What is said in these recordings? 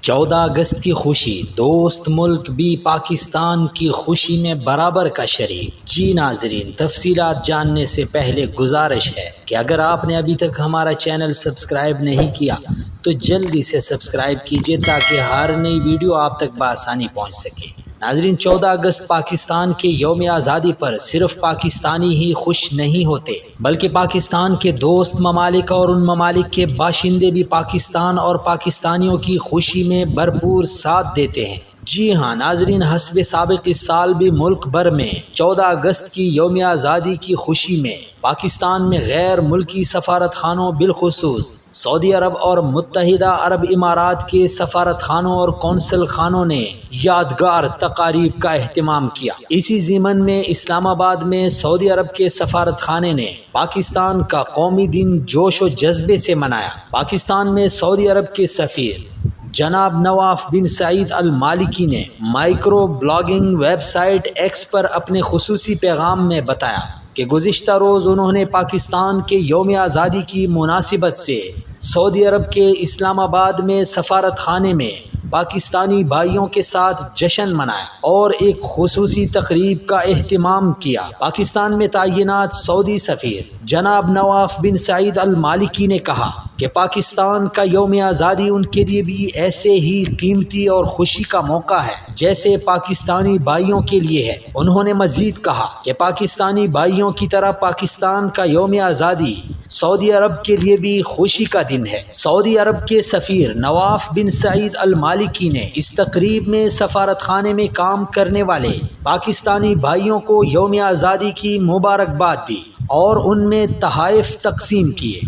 14 اگست کی خوشی، دوست ملک بھی پاکستان کی خوشی میں برابر کا شریک۔ جی ناظرین، تفصیلات جاننے سے پہلے گزارش ہے کہ اگر آپ نے ابھی تک ہمارا چینل سبسکرائب نہیں کیا تو جلدی سے سبسکرائب کیجیے تاکہ ہر نئی ویڈیو آپ تک بآسانی پہنچ سکے۔ ناظرین، 14 اگست پاکستان کے یوم آزادی پر صرف پاکستانی ہی خوش نہیں ہوتے بلکہ پاکستان کے دوست ممالک اور ان ممالک کے باشندے بھی پاکستان اور پاکستانیوں کی خوشی میں بھرپور ساتھ دیتے ہیں۔ جی ہاں ناظرین، حسب سابق اس سال بھی ملک بھر میں 14 اگست کی یوم آزادی کی خوشی میں پاکستان میں غیر ملکی سفارت خانوں بالخصوص سعودی عرب اور متحدہ عرب امارات کے سفارت خانوں اور قونصل خانوں نے یادگار تقاریب کا اہتمام کیا۔ اسی ضمن میں اسلام آباد میں سعودی عرب کے سفارت خانے نے پاکستان کا قومی دن جوش و جذبے سے منایا۔ پاکستان میں سعودی عرب کے سفیر جناب نواف بن سعید المالکی نے micro blogging website X پر اپنے خصوصی پیغام میں بتایا کہ گزشتہ روز انہوں نے پاکستان کے یوم آزادی کی مناسبت سے سعودی عرب کے اسلام آباد میں سفارت خانے میں پاکستانی بھائیوں کے ساتھ جشن منایا اور ایک خصوصی تقریب کا اہتمام کیا۔ پاکستان میں تعینات سعودی سفیر جناب نواف بن سعید المالکی نے کہا کہ پاکستان کا یوم آزادی ان کے لیے بھی ایسے ہی قیمتی اور خوشی کا موقع ہے جیسے پاکستانی بھائیوں کے لیے ہے۔ انہوں نے مزید کہا کہ پاکستانی بھائیوں کی طرح پاکستان کا یوم آزادی سعودی عرب کے لیے بھی خوشی کا دن ہے۔ سعودی عرب کے سفیر نواف بن سعید المالکی نے اس تقریب میں سفارت خانے میں کام کرنے والے پاکستانی بھائیوں کو یوم آزادی کی مبارکباد دی اور ان میں تحائف تقسیم کیے۔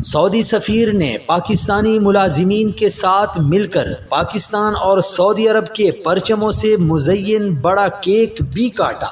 سعودی سفیر نے پاکستانی ملازمین کے ساتھ مل کر پاکستان اور سعودی عرب کے پرچموں سے مزین بڑا کیک بھی کاٹا۔